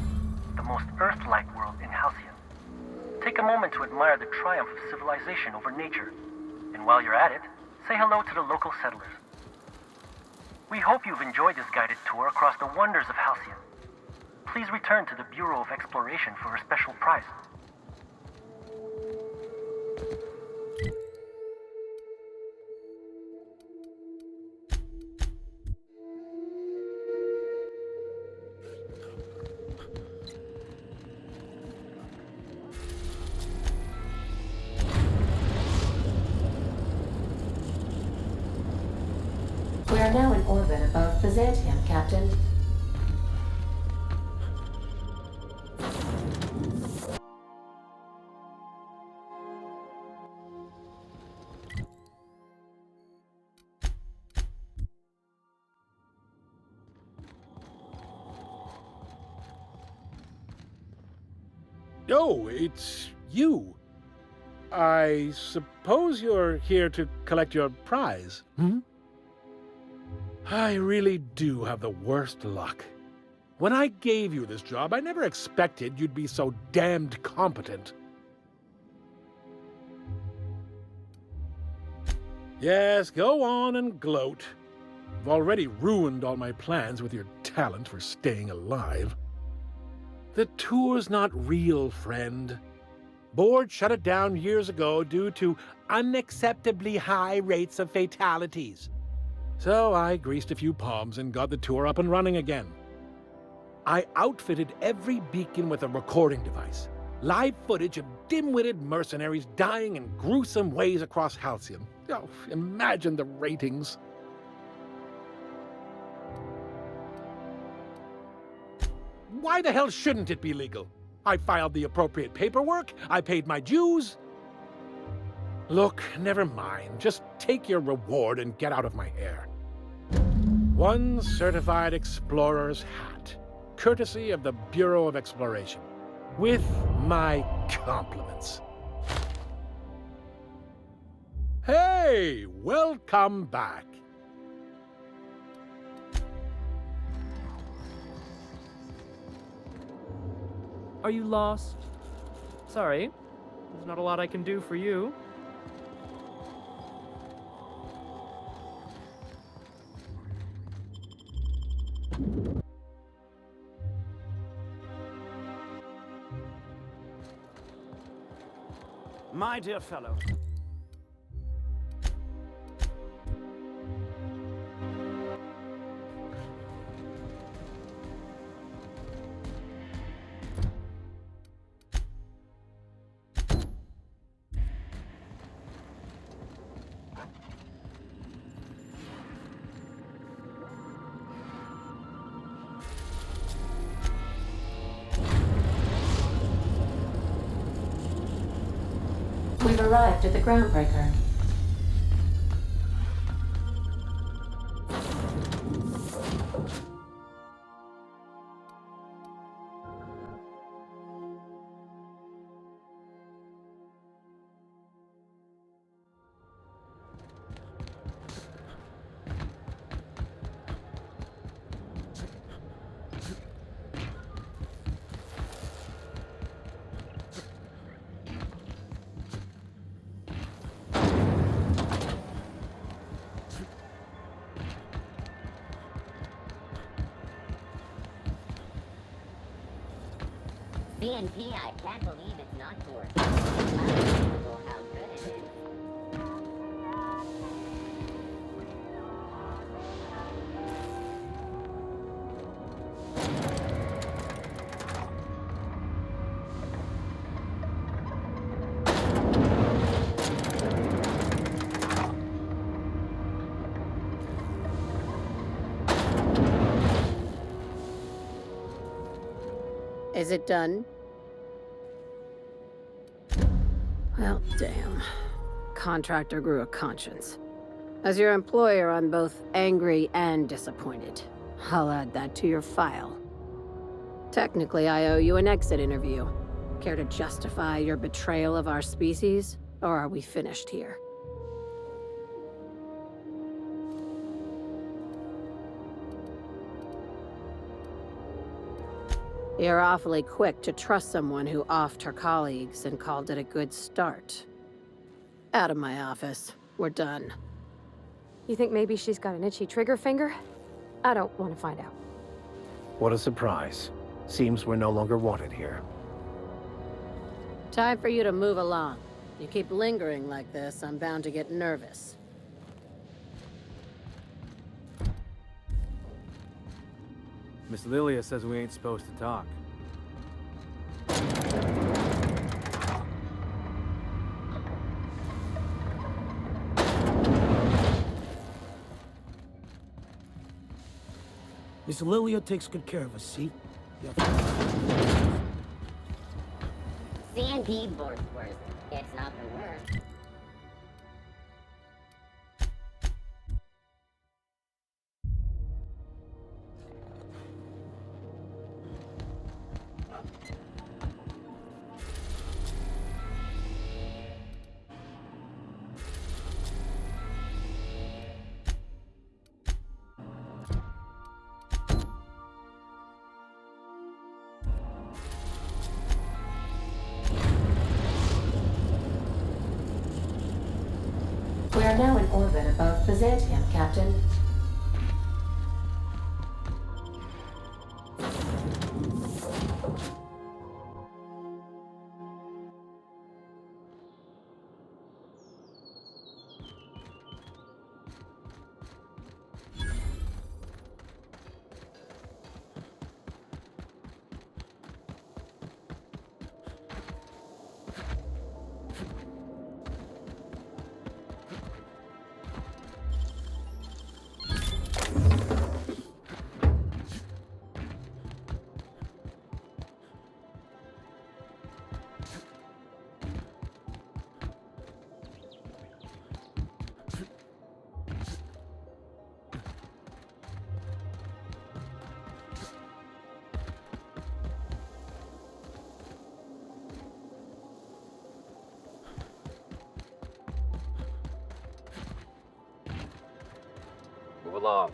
the most Earth-like world in Halcyon. Take a moment to admire the triumph of civilization over nature, and while you're at it, say hello to the local settlers. We hope you've enjoyed this guided tour across the wonders of Halcyon. Please return to the Bureau of Exploration for a special prize. We are now in orbit above Byzantium, Captain. Oh, it's you. I suppose you're here to collect your prize, hmm? I really do have the worst luck. When I gave you this job, I never expected you'd be so damned competent. Yes, go on and gloat. You've already ruined all my plans with your talent for staying alive. The tour's not real, friend. Board shut it down years ago due to unacceptably high rates of fatalities. So I greased a few palms and got the tour up and running again. I outfitted every beacon with a recording device. Live footage of dim-witted mercenaries dying in gruesome ways across Halcyon. Oh, imagine the ratings. Why the hell shouldn't it be legal? I filed the appropriate paperwork, I paid my dues. Look, never mind. Just take your reward and get out of my hair. One certified explorer's hat, courtesy of the Bureau of Exploration, with my compliments. Hey, welcome back. Are you lost? Sorry, there's not a lot I can do for you. My dear fellow. arrived at the groundbreaker. CNP, I can't believe it's not for unbelievable how good it is. Is it done? Well, damn. Contractor grew a conscience. As your employer, I'm both angry and disappointed. I'll add that to your file. Technically, I owe you an exit interview. Care to justify your betrayal of our species? Or are we finished here? You're awfully quick to trust someone who offed her colleagues and called it a good start. Out of my office. We're done. You think maybe she's got an itchy trigger finger? I don't want to find out. What a surprise. Seems we're no longer wanted here. Time for you to move along. You keep lingering like this, I'm bound to get nervous. Miss Lilia says we ain't supposed to talk. Miss Lilia takes good care of us, see? CNP board's worse. It's not the worst. We are now in orbit above Byzantium, Captain. Move along.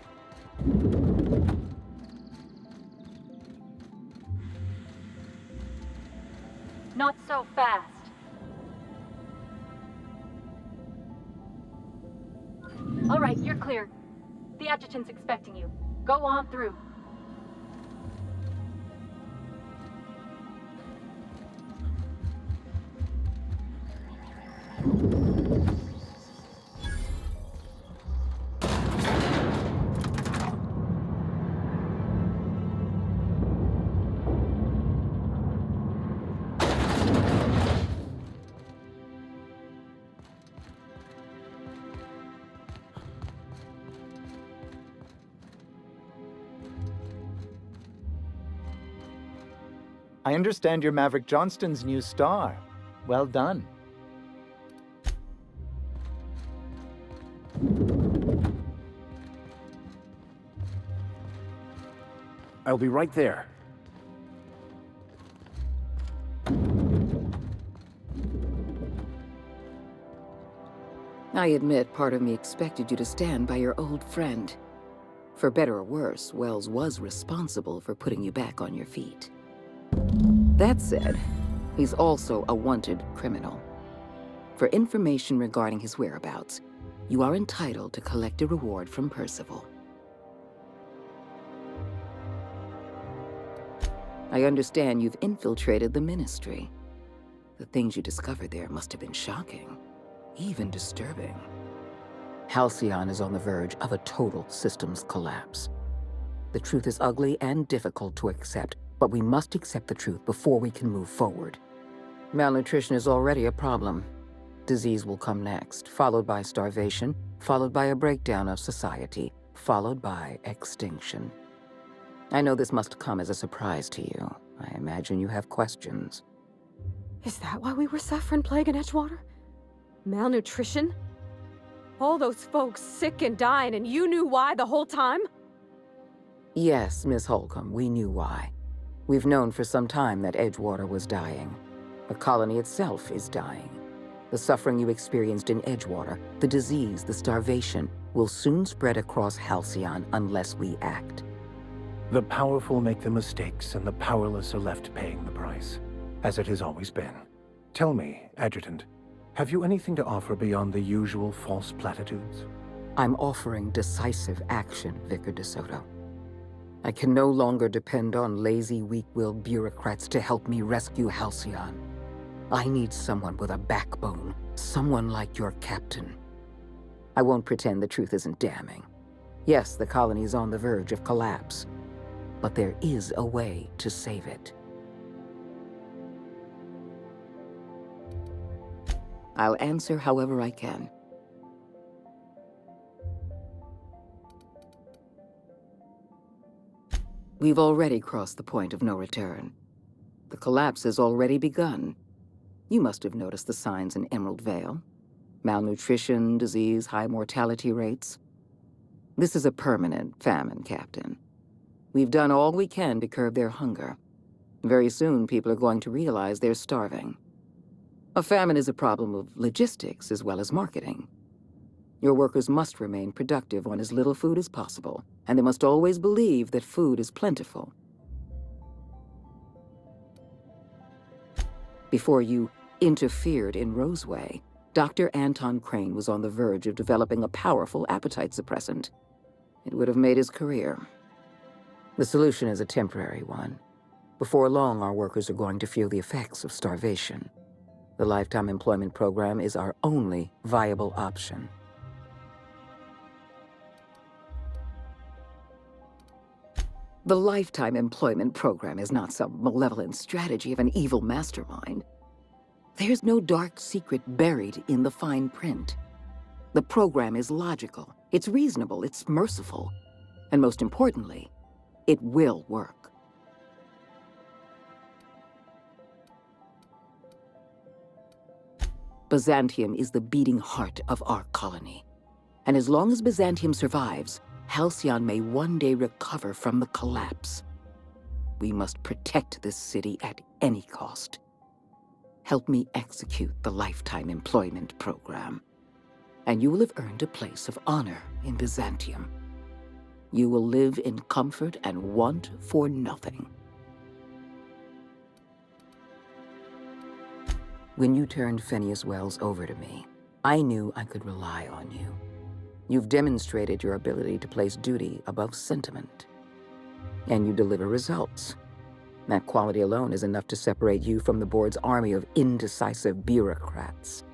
Not so fast. All right, you're clear. The adjutant's expecting you. Go on through. I understand you're Maverick Johnston's new star. Well done. I'll be right there. I admit part of me expected you to stand by your old friend. For better or worse, Wells was responsible for putting you back on your feet. That said, he's also a wanted criminal. For information regarding his whereabouts, you are entitled to collect a reward from Percival. I understand you've infiltrated the Ministry. The things you discovered there must have been shocking, even disturbing. Halcyon is on the verge of a total systems collapse. The truth is ugly and difficult to accept, but we must accept the truth before we can move forward. Malnutrition is already a problem. Disease will come next, followed by starvation, followed by a breakdown of society, followed by extinction. I know this must come as a surprise to you. I imagine you have questions. Is that why we were suffering plague in Edgewater? Malnutrition? All those folks sick and dying, and you knew why the whole time? Yes, Miss Holcomb, we knew why. We've known for some time that Edgewater was dying. The colony itself is dying. The suffering you experienced in Edgewater, the disease, the starvation, will soon spread across Halcyon unless we act. The powerful make the mistakes, and the powerless are left paying the price, as it has always been. Tell me, Adjutant, have you anything to offer beyond the usual false platitudes? I'm offering decisive action, Vicar DeSoto. I can no longer depend on lazy, weak-willed bureaucrats to help me rescue Halcyon. I need someone with a backbone, someone like your captain. I won't pretend the truth isn't damning. Yes, the colony is on the verge of collapse, but there is a way to save it. I'll answer however I can. We've already crossed the point of no return. The collapse has already begun. You must have noticed the signs in Emerald Vale. Malnutrition, disease, high mortality rates. This is a permanent famine, Captain. We've done all we can to curb their hunger. Very soon, people are going to realize they're starving. A famine is a problem of logistics as well as marketing. Your workers must remain productive on as little food as possible, and they must always believe that food is plentiful. Before you interfered in Roseway, Dr. Anton Crane was on the verge of developing a powerful appetite suppressant. It would have made his career. The solution is a temporary one. Before long, our workers are going to feel the effects of starvation. The Lifetime Employment Program is our only viable option. The Lifetime Employment Program is not some malevolent strategy of an evil mastermind. There's no dark secret buried in the fine print. The program is logical, it's reasonable, it's merciful, and most importantly, it will work. Byzantium is the beating heart of our colony. And as long as Byzantium survives, Halcyon may one day recover from the collapse. We must protect this city at any cost. Help me execute the Lifetime Employment Program, and you will have earned a place of honor in Byzantium. You will live in comfort and want for nothing. When you turned Phineas Wells over to me, I knew I could rely on you. You've demonstrated your ability to place duty above sentiment. And you deliver results. That quality alone is enough to separate you from the board's army of indecisive bureaucrats.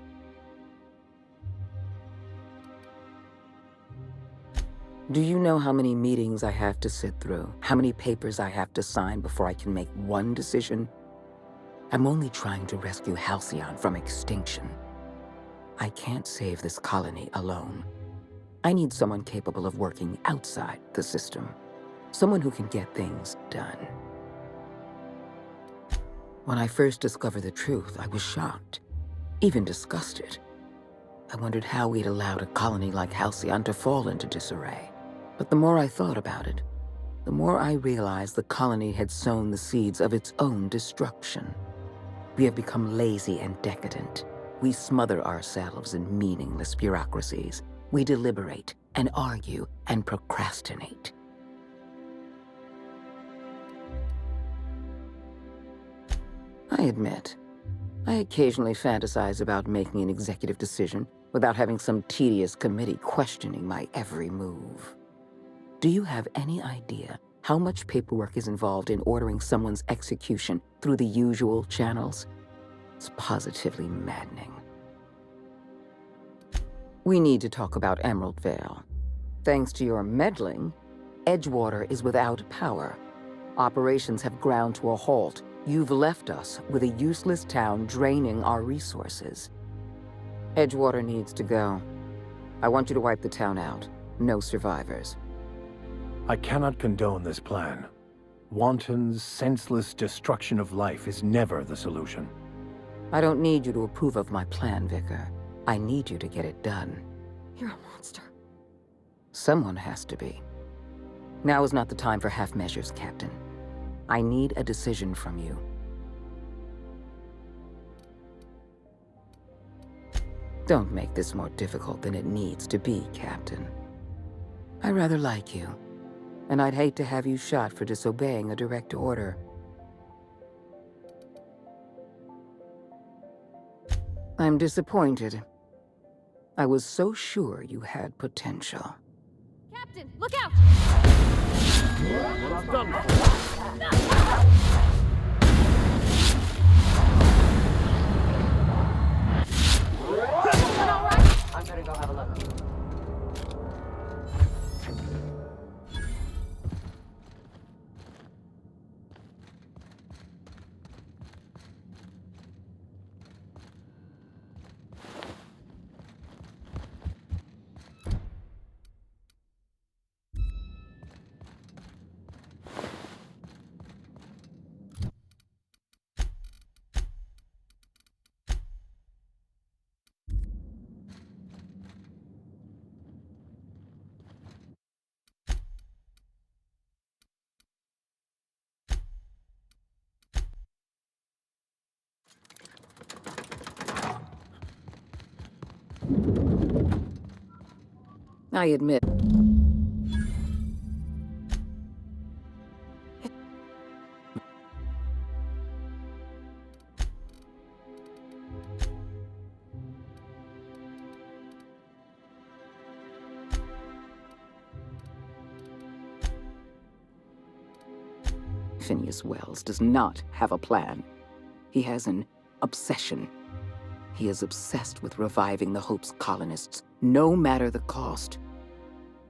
Do you know how many meetings I have to sit through? How many papers I have to sign before I can make one decision? I'm only trying to rescue Halcyon from extinction. I can't save this colony alone. I need someone capable of working outside the system. Someone who can get things done. When I first discovered the truth, I was shocked, even disgusted. I wondered how we'd allowed a colony like Halcyon to fall into disarray. But the more I thought about it, the more I realized the colony had sown the seeds of its own destruction. We have become lazy and decadent. We smother ourselves in meaningless bureaucracies. We deliberate and argue and procrastinate. I admit, I occasionally fantasize about making an executive decision without having some tedious committee questioning my every move. Do you have any idea how much paperwork is involved in ordering someone's execution through the usual channels? It's positively maddening. We need to talk about Emerald Vale. Thanks to your meddling, Edgewater is without power. Operations have ground to a halt. You've left us with a useless town draining our resources. Edgewater needs to go. I want you to wipe the town out. No survivors. I cannot condone this plan. Wanton, senseless destruction of life is never the solution. I don't need you to approve of my plan, Vicar. I need you to get it done. You're a monster. Someone has to be. Now is not the time for half measures, Captain. I need a decision from you. Don't make this more difficult than it needs to be, Captain. I rather like you, and I'd hate to have you shot for disobeying a direct order. I'm disappointed. I was so sure you had potential. Captain, look out! I'm gonna go have a look. I admit. Phineas Wells does not have a plan. He has an obsession. He is obsessed with reviving the Hope's colonists, no matter the cost.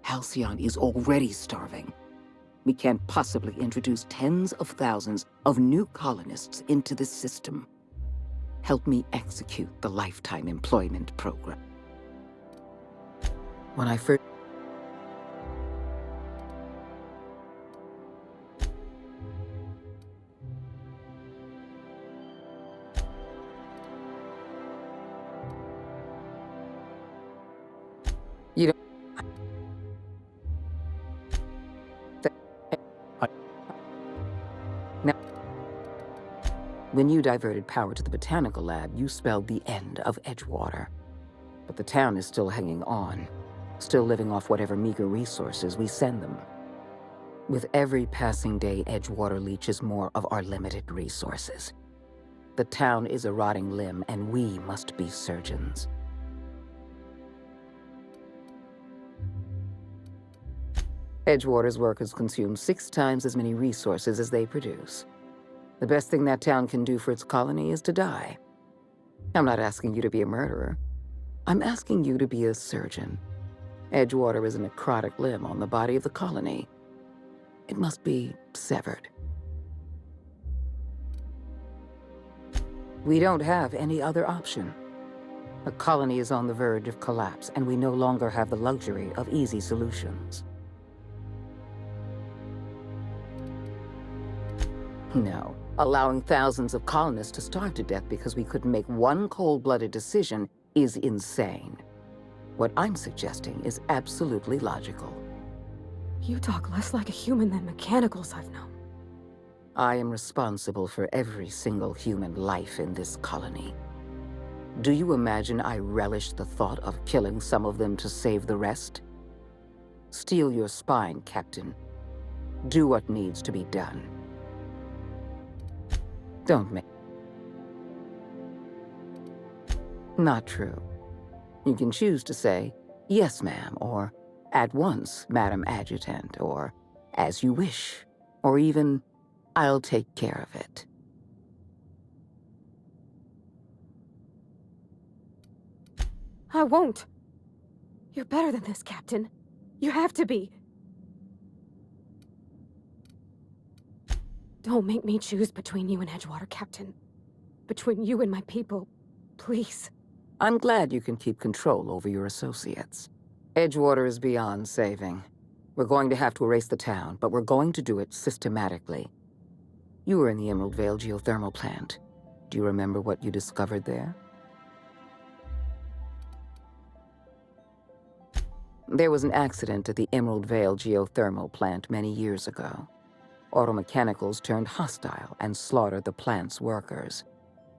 Halcyon is already starving. We can't possibly introduce tens of thousands of new colonists into this system. Help me execute the Lifetime Employment Program. When I first... You don't... Now, when you diverted power to the Botanical Lab, you spelled the end of Edgewater. But the town is still hanging on, still living off whatever meager resources we send them. With every passing day, Edgewater leeches more of our limited resources. The town is a rotting limb, and we must be surgeons. Edgewater's workers consume 6 times as many resources as they produce. The best thing that town can do for its colony is to die. I'm not asking you to be a murderer. I'm asking you to be a surgeon. Edgewater is a necrotic limb on the body of the colony. It must be severed. We don't have any other option. The colony is on the verge of collapse, and we no longer have the luxury of easy solutions. No, allowing thousands of colonists to starve to death because we couldn't make one cold-blooded decision is insane. What I'm suggesting is absolutely logical. You talk less like a human than mechanicals I've known. I am responsible for every single human life in this colony. Do you imagine I relish the thought of killing some of them to save the rest? Steel your spine, Captain. Do what needs to be done. Don't make... Not true. You can choose to say, "Yes, ma'am," or "At once, Madam Adjutant," or "As you wish," or even, "I'll take care of it." I won't. You're better than this, Captain. You have to be. Don't make me choose between you and Edgewater, Captain. Between you and my people. Please. I'm glad you can keep control over your associates. Edgewater is beyond saving. We're going to have to erase the town, but we're going to do it systematically. You were in the Emerald Vale geothermal plant. Do you remember what you discovered there? There was an accident at the Emerald Vale geothermal plant many years ago. Automechanicals turned hostile and slaughtered the plant's workers.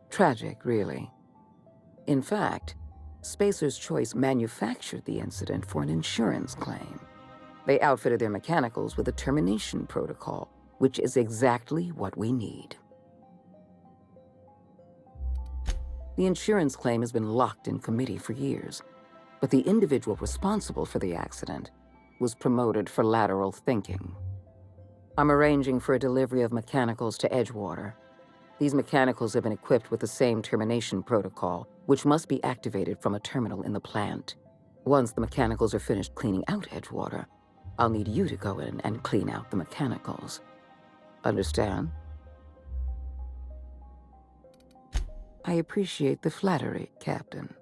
Tragic, really. In fact, Spacer's Choice manufactured the incident for an insurance claim. They outfitted their mechanicals with a termination protocol, which is exactly what we need. The insurance claim has been locked in committee for years, but the individual responsible for the accident was promoted for lateral thinking. I'm arranging for a delivery of mechanicals to Edgewater. These mechanicals have been equipped with the same termination protocol, which must be activated from a terminal in the plant. Once the mechanicals are finished cleaning out Edgewater, I'll need you to go in and clean out the mechanicals. Understand? I appreciate the flattery, Captain.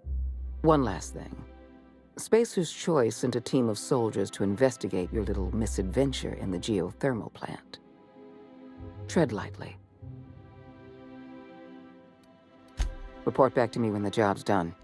One last thing. Spacer's Choice sent a team of soldiers to investigate your little misadventure in the geothermal plant. Tread lightly. Report back to me when the job's done.